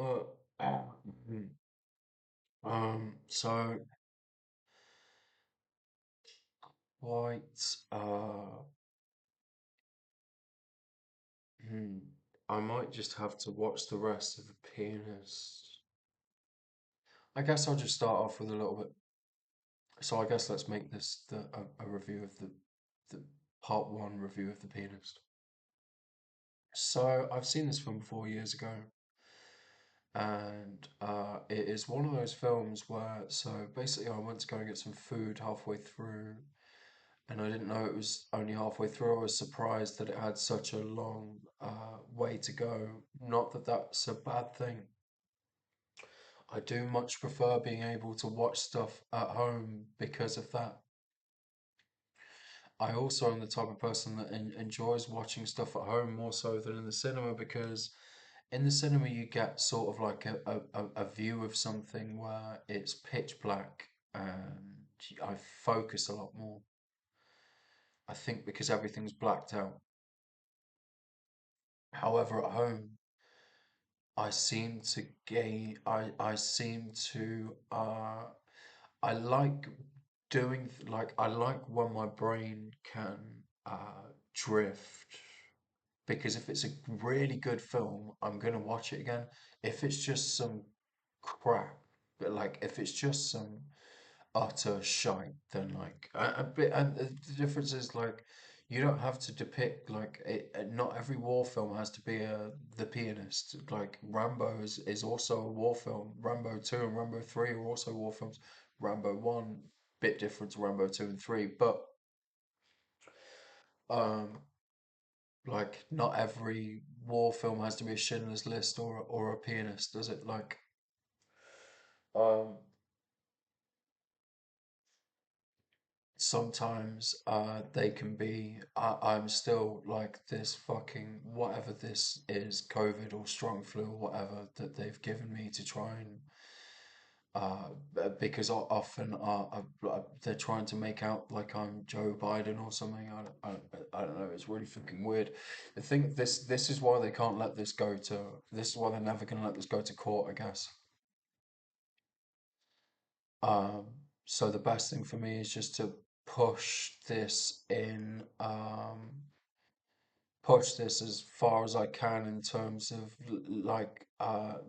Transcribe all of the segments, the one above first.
Uh, uh, mm, so quite, hmm, I might just have to watch the rest of the pianist. I guess I'll just start off with a little bit. So I guess let's make this a review of the part one review of the pianist. So I've seen this film 4 years ago, and it is one of those films where so basically I went to go and get some food halfway through, and I didn't know it was only halfway through. I was surprised that it had such a long way to go. Not that that's a bad thing. I do much prefer being able to watch stuff at home because of that. I also am the type of person that enjoys watching stuff at home more so than in the cinema because in the cinema you get sort of like a view of something where it's pitch black and I focus a lot more. I think because everything's blacked out. However, at home, I seem to I like I like when my brain can drift because if it's a really good film, I'm gonna watch it again. If it's just some crap, but like if it's just some utter shite, then like a bit. And the difference is like you don't have to depict like not every war film has to be the pianist. Like Rambo is also a war film. Rambo 2 and Rambo 3 are also war films. Rambo 1 bit different to Rambo 2 and 3, but um like not every war film has to be a Schindler's List or a pianist, does it? Like um sometimes they can be I'm still like this fucking whatever this is, COVID or strong flu or whatever that they've given me to try and because often they're trying to make out like I'm Joe Biden or something. I don't know. It's really fucking weird. I think this is why they can't let this go to. This is why they're never gonna let this go to court, I guess. Um, so the best thing for me is just to push this in, push this as far as I can in terms of like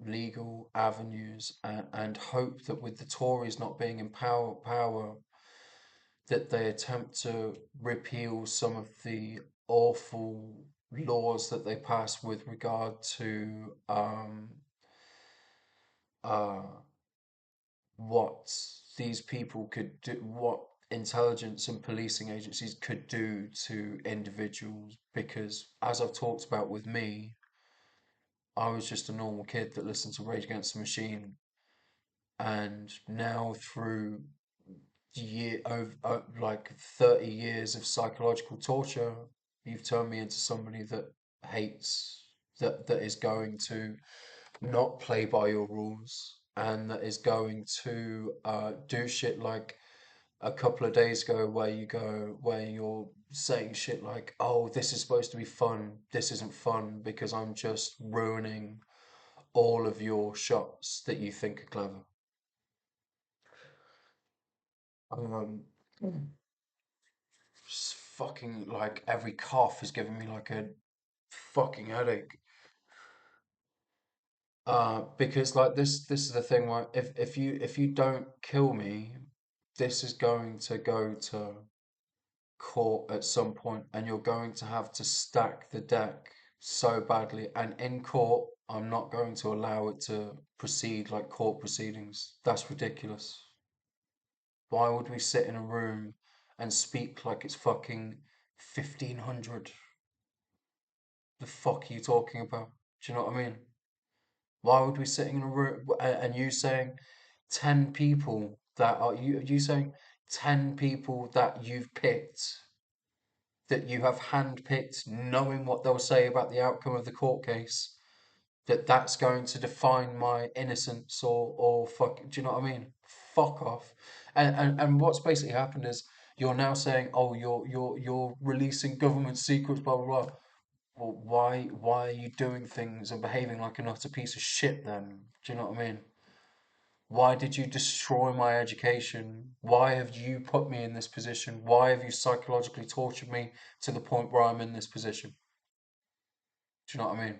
legal avenues and hope that with the Tories not being in power, that they attempt to repeal some of the awful laws that they pass with regard to uh, what these people could do, what intelligence and policing agencies could do to individuals. Because, as I've talked about with me, I was just a normal kid that listened to Rage Against the Machine, and now through like 30 years of psychological torture, you've turned me into somebody that hates that is going to not play by your rules and that is going to do shit like a couple of days ago where you're saying shit like, oh, this is supposed to be fun, this isn't fun because I'm just ruining all of your shots that you think are clever. um just fucking like every cough is giving me like a fucking headache. Because like this is the thing, right? If you don't kill me, this is going to go to court at some point, and you're going to have to stack the deck so badly. And in court, I'm not going to allow it to proceed like court proceedings. That's ridiculous. Why would we sit in a room and speak like it's fucking 1500? The fuck are you talking about? Do you know what I mean? Why would we sitting in a room and you saying 10 people that are you saying 10 people that you've picked, that you have handpicked, knowing what they'll say about the outcome of the court case, that's going to define my innocence or fuck, do you know what I mean? Fuck off. And what's basically happened is you're now saying, oh, you're releasing government secrets, blah blah blah. Well, why are you doing things and behaving like an utter piece of shit then? Do you know what I mean? Why did you destroy my education? Why have you put me in this position? Why have you psychologically tortured me to the point where I'm in this position? Do you know what I mean?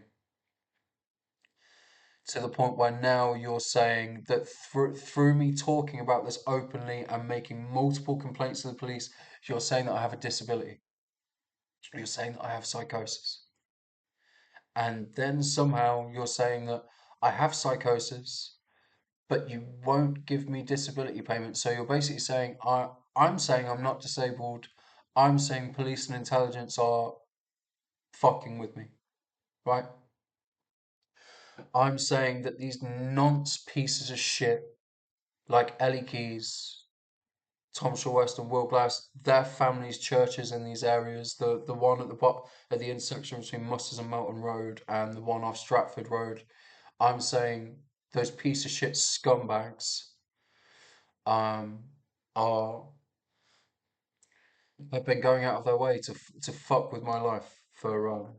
To the point where now you're saying that through me talking about this openly and making multiple complaints to the police, you're saying that I have a disability. You're saying that I have psychosis. And then somehow you're saying that I have psychosis, but you won't give me disability payments. So you're basically saying I'm saying I'm not disabled. I'm saying police and intelligence are fucking with me, right? I'm saying that these nonce pieces of shit like Ellie Keys, Tom Shaw West and Will Glass, their families' churches in these areas, the one at the bottom at the intersection between Musters and Melton Road and the one off Stratford Road, I'm saying those piece of shit scumbags um are have been going out of their way to fuck with my life for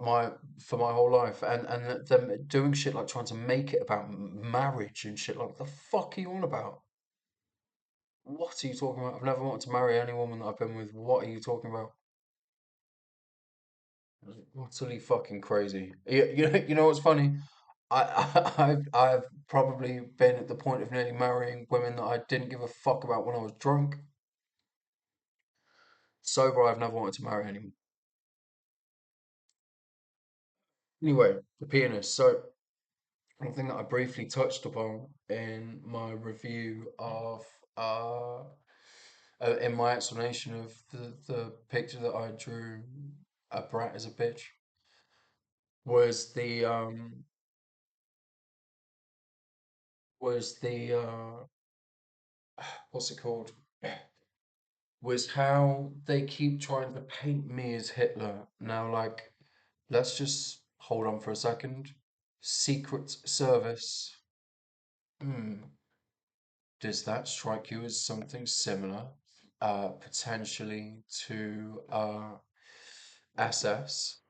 my for my whole life and them doing shit like trying to make it about marriage and shit like the fuck are you on about? What are you talking about? I've never wanted to marry any woman that I've been with. What are you talking about? Utterly fucking crazy. You know what's funny? I've probably been at the point of nearly marrying women that I didn't give a fuck about when I was drunk. Sober, I've never wanted to marry anyone. Anyway, the pianist. So one thing that I briefly touched upon in my review of uh, in my explanation of the picture that I drew, a brat as a bitch, was the what's it called? Was how they keep trying to paint me as Hitler. Now, like, let's just hold on for a second. Secret Service. Hmm. Does that strike you as something similar, potentially to SS?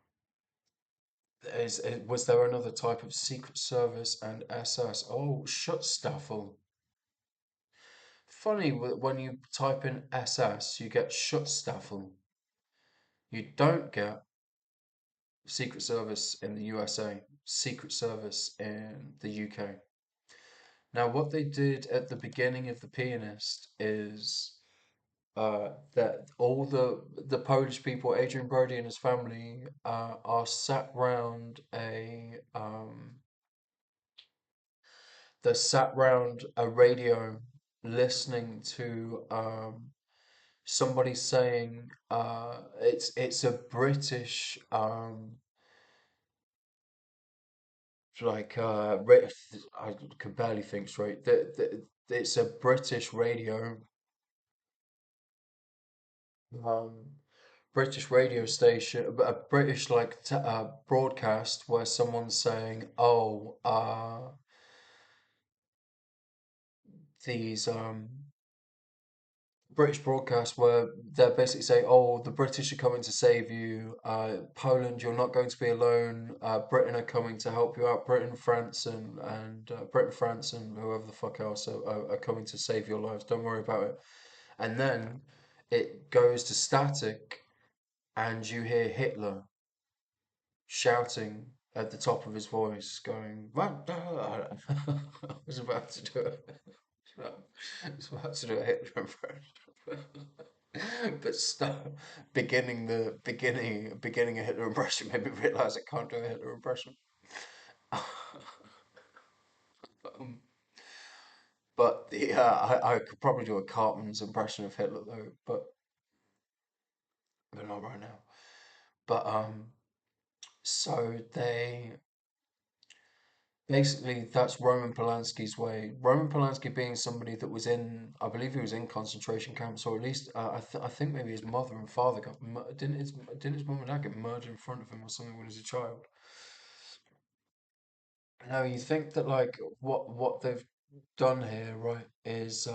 Was there another type of Secret Service and SS? Oh, Schutzstaffel. Funny, when you type in SS, you get Schutzstaffel. You don't get Secret Service in the USA, Secret Service in the UK. Now, what they did at the beginning of The Pianist is that all the Polish people, Adrian Brody and his family, are sat round they're sat round a radio listening to somebody saying it's a British like I can barely think straight. It's a British radio um British radio station, a British like broadcast where someone's saying, "Oh, these British broadcast where they're basically saying, "Oh, the British are coming to save you. Poland, you're not going to be alone. Britain are coming to help you out. Britain, France, and Britain, France, and whoever the fuck else are coming to save your lives. Don't worry about it." And then it goes to static, and you hear Hitler shouting at the top of his voice, going, "What?" I was about to do it. I was about to do a Hitler impression. But stop beginning a Hitler impression made me realise I can't do a Hitler impression. Um, but I could probably do a Cartman's impression of Hitler though, but not right now. But so they basically that's Roman Polanski's way. Roman Polanski being somebody that was in, I believe he was in concentration camps, or at least I think maybe his mother and father got didn't his mum and dad get murdered in front of him or something when he was a child. Now you think that like what they've done here, right, is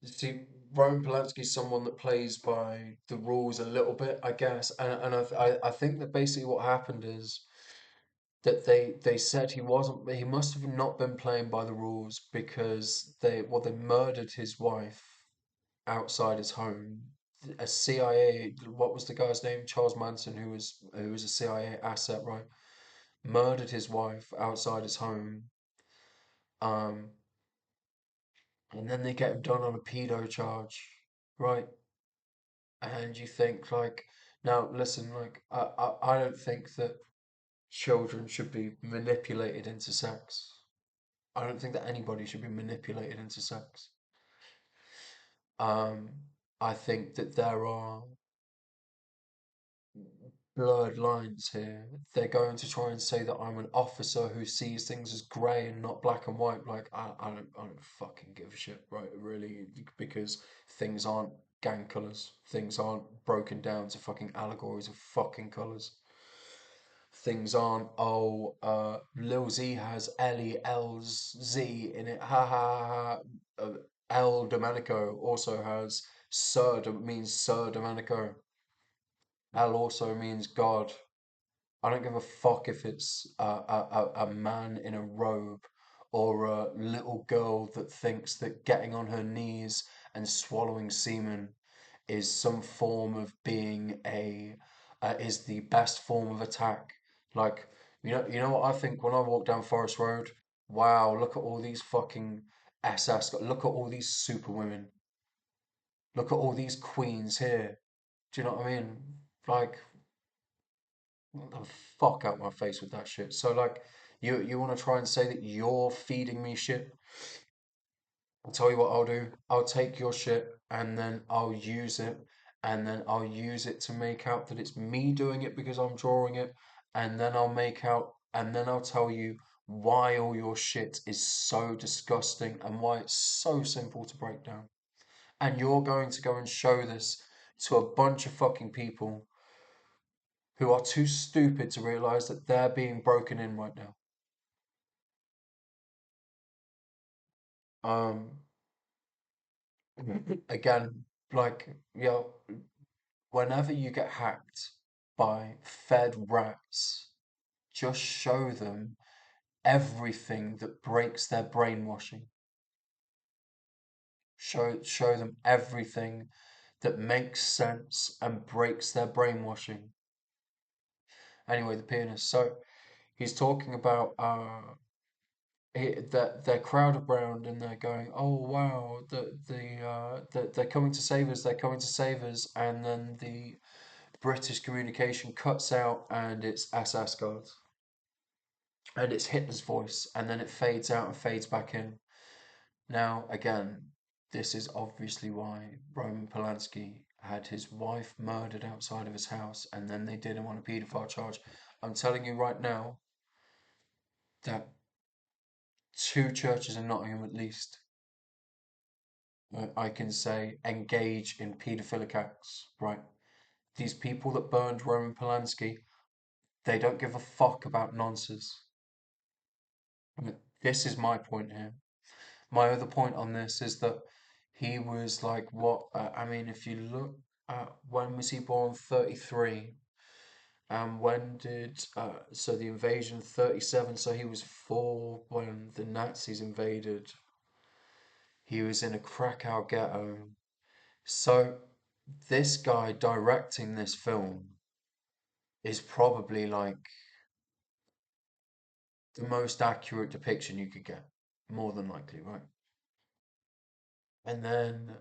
see Roman Polanski's someone that plays by the rules a little bit, I guess, and I think that basically what happened is that they said he must have not been playing by the rules because they murdered his wife outside his home. A CIA, what was the guy's name? Charles Manson, who was a CIA asset, right? Murdered his wife outside his home. Um, and then they get him done on a pedo charge, right? And you think like, now listen, like I don't think that children should be manipulated into sex. I don't think that anybody should be manipulated into sex. Um, I think that there are blurred lines here. They're going to try and say that I'm an officer who sees things as grey and not black and white. Like I don't fucking give a shit, right? Really, because things aren't gang colours. Things aren't broken down to fucking allegories of fucking colours. Things aren't, oh, Lil Z has LELZ in it. Ha ha ha. El Domenico also has means Sir Domenico. El also means God. I don't give a fuck if it's a man in a robe or a little girl that thinks that getting on her knees and swallowing semen is some form of being is the best form of attack. Like, you know what I think when I walk down Forest Road? Wow, look at all these fucking SS. Look at all these super women. Look at all these queens here. Do you know what I mean? Like, get the fuck out my face with that shit. So like, you want to try and say that you're feeding me shit? I'll tell you what I'll do. I'll take your shit and then I'll use it and then I'll use it to make out that it's me doing it because I'm drawing it and then I'll tell you why all your shit is so disgusting and why it's so simple to break down. And you're going to go and show this to a bunch of fucking people who are too stupid to realize that they're being broken in right now. Um, again, like, whenever you get hacked by fed rats, just show them everything that breaks their brainwashing. Show them everything that makes sense and breaks their brainwashing. Anyway, the pianist. So he's talking about that they're crowded around and they're going, oh wow, they're coming to save us, they're coming to save us, and then the British communication cuts out and it's SS guards and it's Hitler's voice, and then it fades out and fades back in. Now again, this is obviously why Roman Polanski had his wife murdered outside of his house, and then they did him on a paedophile charge. I'm telling you right now that two churches in Nottingham at least I can say engage in paedophilic acts, right? These people that burned Roman Polanski, they don't give a fuck about nonsense. This is my point here. My other point on this is that he was like, what? I mean, if you look at when was he born? 33. And when did, so the invasion 37, so he was 4 when the Nazis invaded. He was in a Krakow ghetto. So this guy directing this film is probably like the most accurate depiction you could get, more than likely, right? And then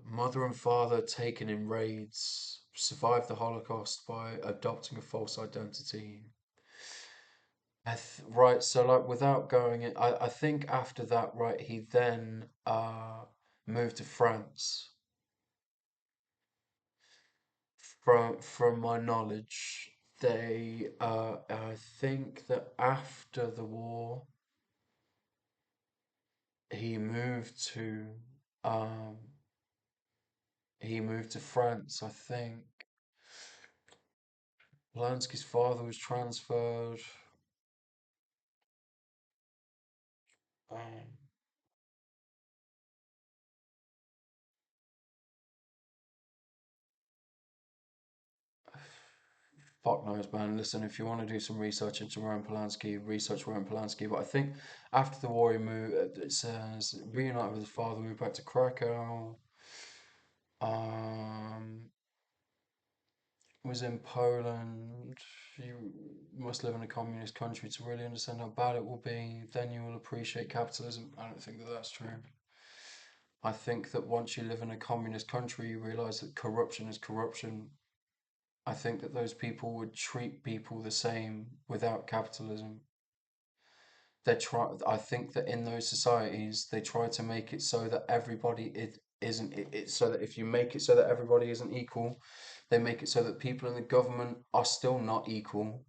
mother and father taken in raids, survived the Holocaust by adopting a false identity. Right, so like without going in, I think after that, right, he then moved to France. From my knowledge, I think that after the war, he moved to um he moved to France, I think. Polanski's father was transferred. Um, Fuck knows, man. Listen, if you want to do some research into Roman Polanski, research Roman Polanski. But I think after the war, he moved. It says reunited with his father, moved back to Krakow. Um, was in Poland. You must live in a communist country to really understand how bad it will be. Then you will appreciate capitalism. I don't think that that's true. I think that once you live in a communist country, you realize that corruption is corruption. I think that those people would treat people the same without capitalism. I think that in those societies, they try to make it so that everybody it isn't it so that if you make it so that everybody isn't equal, they make it so that people in the government are still not equal,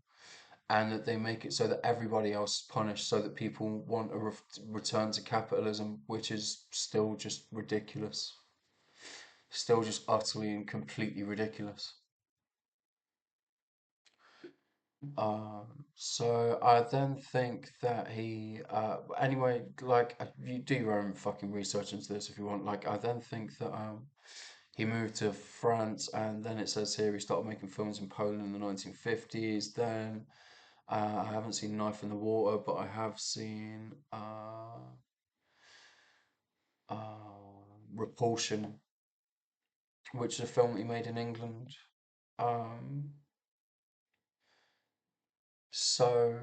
and that they make it so that everybody else is punished, so that people want a return to capitalism, which is still just ridiculous, still just utterly and completely ridiculous. So I then think that anyway, like you do your own fucking research into this if you want. Like I then think that he moved to France, and then it says here he started making films in Poland in the 1950s. Then I haven't seen Knife in the Water, but I have seen Repulsion, which is a film that he made in England. Um, so.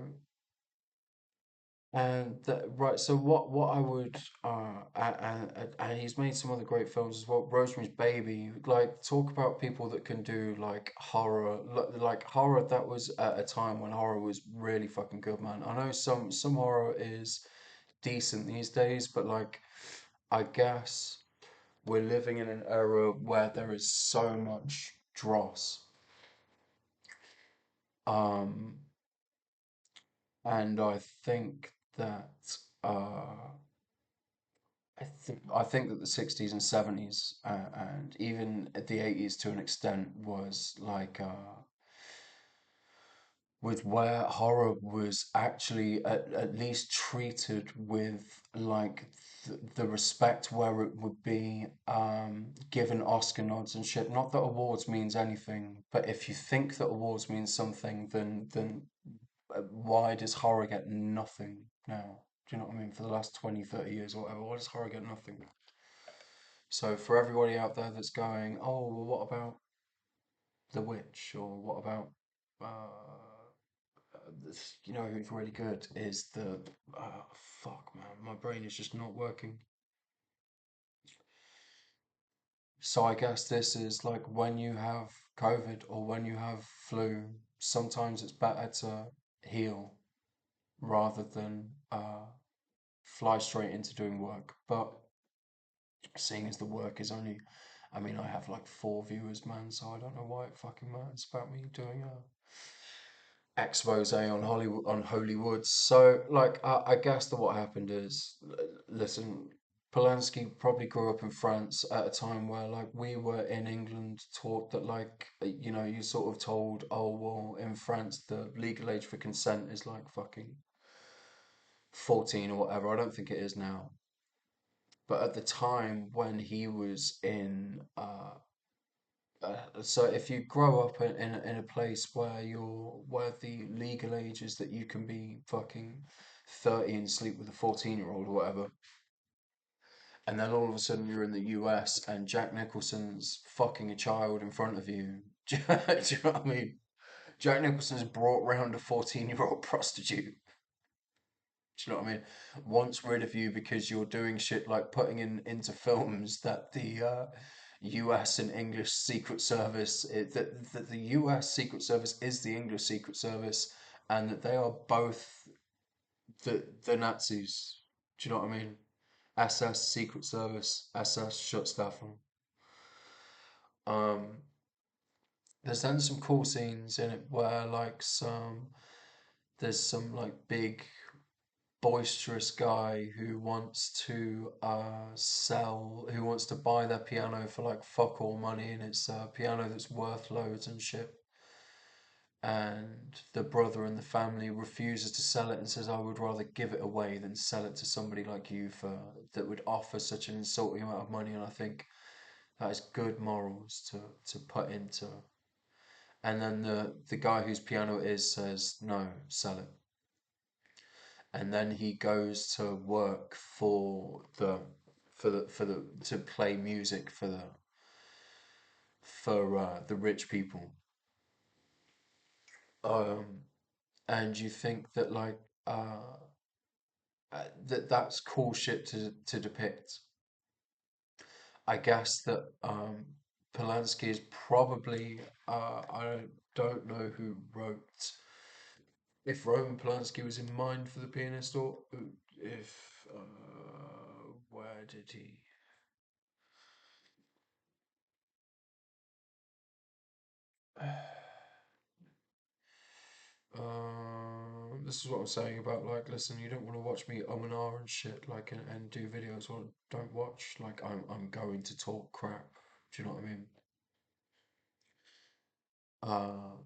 Right, so what I would and he's made some other great films as well. Rosemary's Baby, like talk about people that can do like horror, like horror that was at a time when horror was really fucking good, man. I know some horror is decent these days, but like I guess we're living in an era where there is so much dross. Um, and I think that I think that the 60s and 70s and even the 80s to an extent was like with where horror was actually at least treated with like the respect where it would be given Oscar nods and shit. Not that awards means anything, but if you think that awards means something, then why does horror get nothing now? Do you know what I mean? For the last 20, 30 years or whatever, why does horror get nothing? So for everybody out there that's going, oh, well, what about The Witch, or what about this, who's really good is fuck, man, my brain is just not working. So I guess this is like when you have COVID or when you have flu, sometimes it's better to heal rather than fly straight into doing work. But seeing as the work is only, I mean, I have like 4 viewers, man, so I don't know why it fucking matters about me doing a expose on Hollywood on Holy Woods. So, like, I guess that what happened is, listen, Polanski probably grew up in France at a time where, like, we were in England taught that, like, you sort of told, oh, well, in France, the legal age for consent is like fucking 14 or whatever. I don't think it is now. But at the time when he was in so if you grow up in a place where the legal age is that you can be fucking 30 and sleep with a 14-year-old or whatever, and then all of a sudden you're in the US and Jack Nicholson's fucking a child in front of you. Do you know what I mean? Jack Nicholson's brought round a 14-year-old prostitute. Do you know what I mean? Wants rid of you because you're doing shit like putting into films that the US and English Secret Service, that the US Secret Service is the English Secret Service, and that they are both the Nazis. Do you know what I mean? SS Secret Service, SS Schutzstaffel. Um, there's then some cool scenes in it where there's some like big boisterous guy who wants to who wants to buy their piano for like fuck all money, and it's a piano that's worth loads and shit. And the brother and the family refuses to sell it and says, I would rather give it away than sell it to somebody like you for that would offer such an insulting amount of money. And I think that is good morals to put into And then the guy whose piano it is says, no, sell it. And then he goes to work for the to play music for the rich people. Um, and you think that like that's cool shit to depict. I guess that Polanski is probably I don't know who wrote, if Roman Polanski was in mind for the pianist, or if where did he? This is what I'm saying about like, listen, you don't want to watch me and ah and shit like and do videos. Well, don't watch. Like I'm going to talk crap. Do you know what I mean? Uh,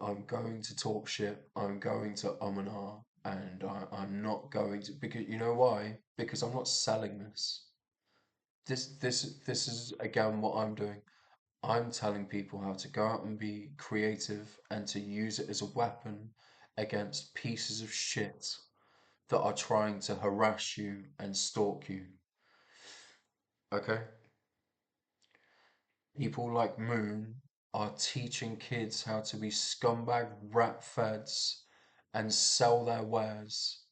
I'm going to talk shit. I'm going to and ah, and I'm not going to, because you know why? Because I'm not selling this. This is again what I'm doing. I'm telling people how to go out and be creative and to use it as a weapon against pieces of shit that are trying to harass you and stalk you. Okay? People like Moon are teaching kids how to be scumbag rat feds and sell their wares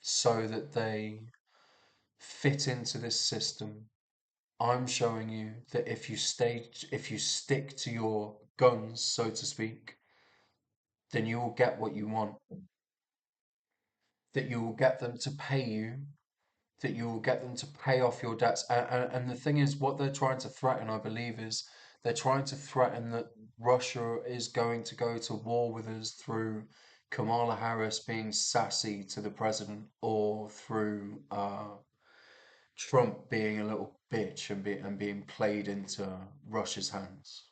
so that they fit into this system. I'm showing you that if you stick to your guns, so to speak, then you will get what you want. That you will get them to pay you, that you will get them to pay off your debts. And the thing is, what they're trying to threaten, I believe, is they're trying to threaten that Russia is going to go to war with us through Kamala Harris being sassy to the president, or through Trump being a little bitch and being played into Russia's hands.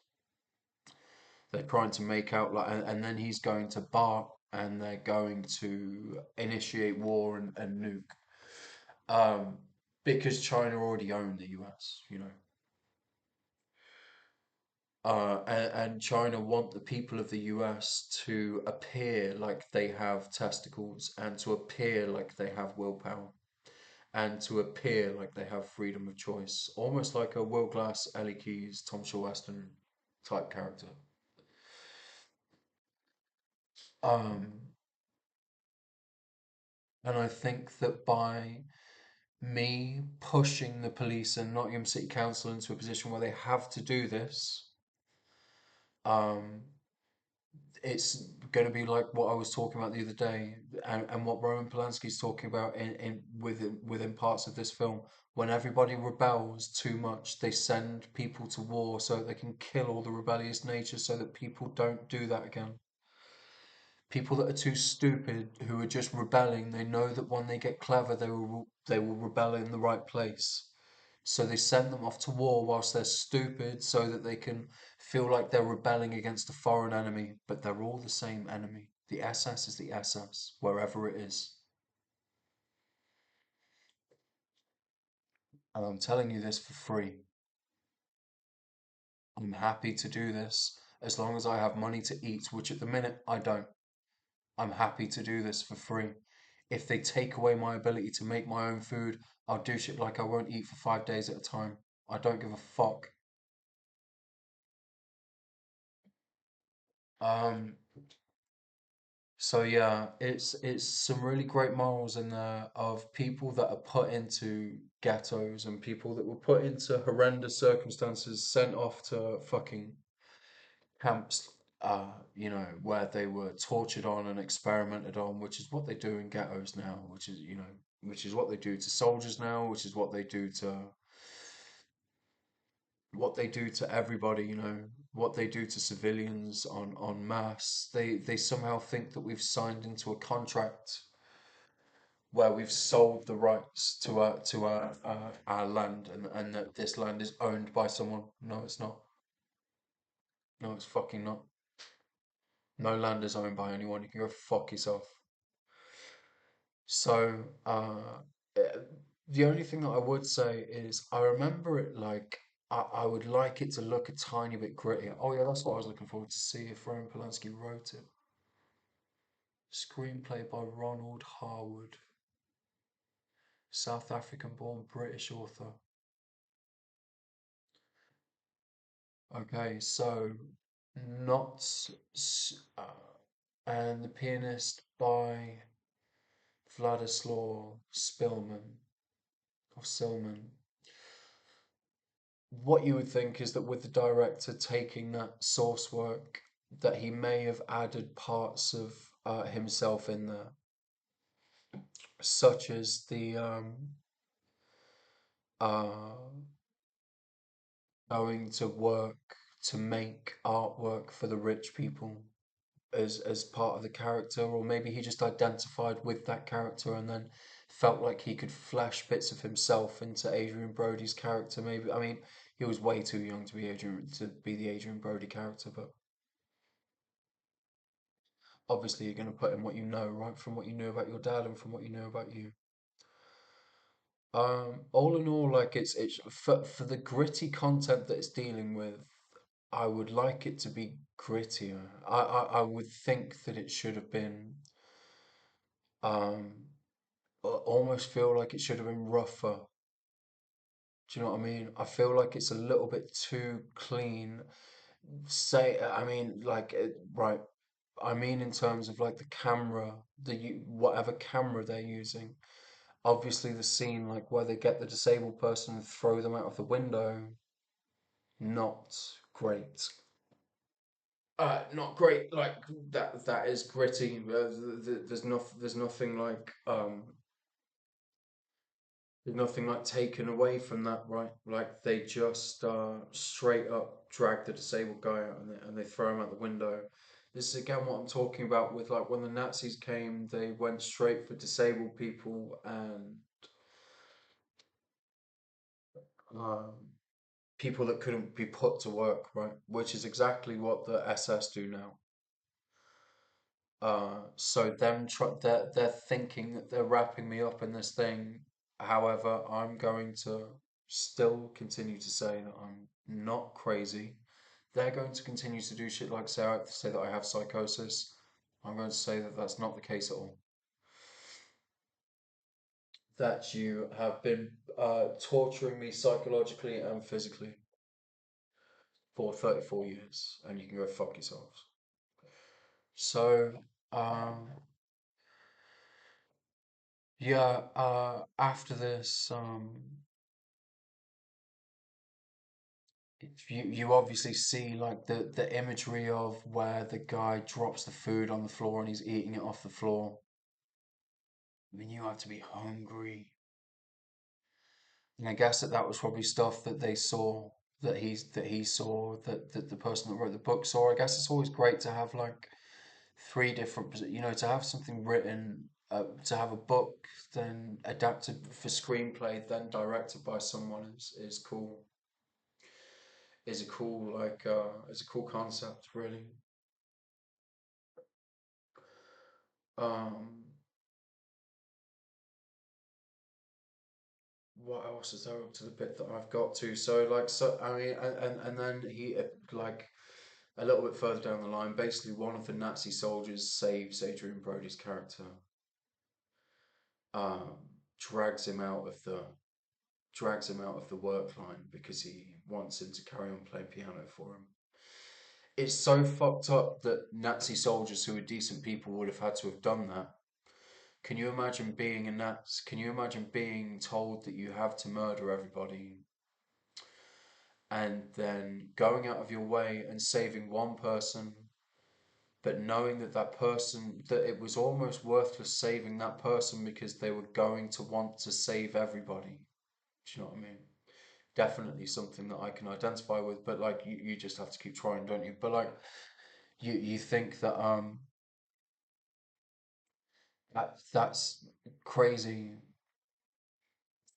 They're trying to make out like, and then he's going to bark, and they're going to initiate war and nuke. Um, because China already owned the US, you know. And China want the people of the US to appear like they have testicles, and to appear like they have willpower, and to appear like they have freedom of choice, almost like a Will Glass, Ellie Keys, Tom Weston type character. Um, and I think that by me pushing the police and Nottingham City Council into a position where they have to do this, um, it's going to be like what I was talking about the other day, and what Roman Polanski's talking about in within parts of this film. When everybody rebels too much, they send people to war so that they can kill all the rebellious nature, so that people don't do that again. People that are too stupid, who are just rebelling, they know that when they get clever, they will rebel in the right place. So they send them off to war whilst they're stupid, so that they can feel like they're rebelling against a foreign enemy, but they're all the same enemy. The SS is the SS, wherever it is. And I'm telling you this for free. I'm happy to do this as long as I have money to eat, which at the minute I don't. I'm happy to do this for free. If they take away my ability to make my own food, I'll do shit like I won't eat for 5 days at a time. I don't give a fuck. Um, So yeah, it's some really great morals in there of people that are put into ghettos, and people that were put into horrendous circumstances, sent off to fucking camps, where they were tortured on and experimented on, which is what they do in ghettos now, which is what they do to soldiers now, which is what they do to everybody, what they do to civilians on mass. They somehow think that we've signed into a contract where we've sold the rights to our land, and that this land is owned by someone. No, it's not. No, it's fucking not. No land is owned by anyone. You can go fuck yourself. So, uh, the only thing that I would say is I remember it like I would like it to look a tiny bit grittier. Oh yeah, that's what I was looking forward to see if Roman Polanski wrote it. Screenplay by Ronald Harwood, South African-born British author. Okay, so not and the pianist by Vladislaw Spillman or Silman. What you would think is that with the director taking that source work, that he may have added parts of himself in there, such as the uh, going to work to make artwork for the rich people as part of the character, or maybe he just identified with that character and then felt like he could flesh bits of himself into Adrian Brody's character. Maybe I mean he was way too young to be the Adrian Brody character, but obviously you're going to put in what you know, right? From what you knew about your dad and from what you know about you. All in all, like it's for the gritty content that it's dealing with. I would like it to be grittier. I would think that it should have been um almost feel like it should have been rougher. Do you know what I mean? I feel like it's a little bit too clean. Say, I mean, like, right. I mean, in terms of like the camera, whatever camera they're using. Obviously, the scene like where they get the disabled person and throw them out of the window, not great. Not great. Like that is gritty. There's nothing like there's nothing like taken away from that, right? Like they just straight up drag the disabled guy out and they throw him out the window. This is again what I'm talking about with like when the Nazis came, they went straight for disabled people and um, people that couldn't be put to work, right? Which is exactly what the SS do now. So they're thinking that they're wrapping me up in this thing. However, I'm going to still continue to say that I'm not crazy. They're going to continue to do shit like say that I have psychosis. I'm going to say that that's not the case at all. That you have been torturing me psychologically and physically for 34 years, and you can go fuck yourselves. So, um, yeah, after this, you obviously see like the imagery of where the guy drops the food on the floor and he's eating it off the floor. I mean, you have to be hungry. And I guess that that was probably stuff that they saw that he saw that the person that wrote the book saw. I guess it's always great to have like three different, to have something written, to have a book, then adapted for screenplay, then directed by someone is cool. Is a cool is a cool concept, really. Um, what else is there up to the bit that I've got to? So like so I mean and then he like a little bit further down the line, basically one of the Nazi soldiers saves Adrian Brody's character, um, drags him out of the drags him out of the work line because he wants him to carry on playing piano for him. It's so fucked up that Nazi soldiers who are decent people would have had to have done that. Can you imagine being a Nazi? Can you imagine being told that you have to murder everybody and then going out of your way and saving one person, but knowing that that it was almost worthless saving that person because they were going to want to save everybody. Do you know what I mean? Definitely something that I can identify with, but like you just have to keep trying, don't you? But like you think that that's crazy,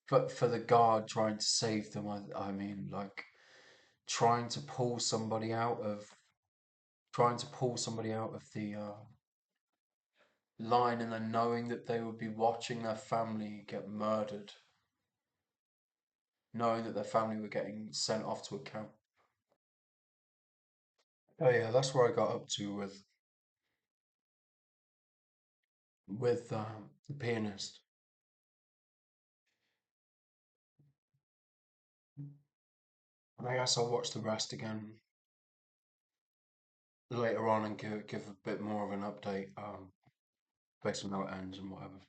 but for the guard trying to save them, I mean like trying to pull somebody out of the line and then knowing that they would be watching their family get murdered, knowing that their family were getting sent off to a camp. Oh yeah, that's where I got up to with the pianist. And I guess I'll watch the rest again later on and give a bit more of an update based on how it ends and whatever.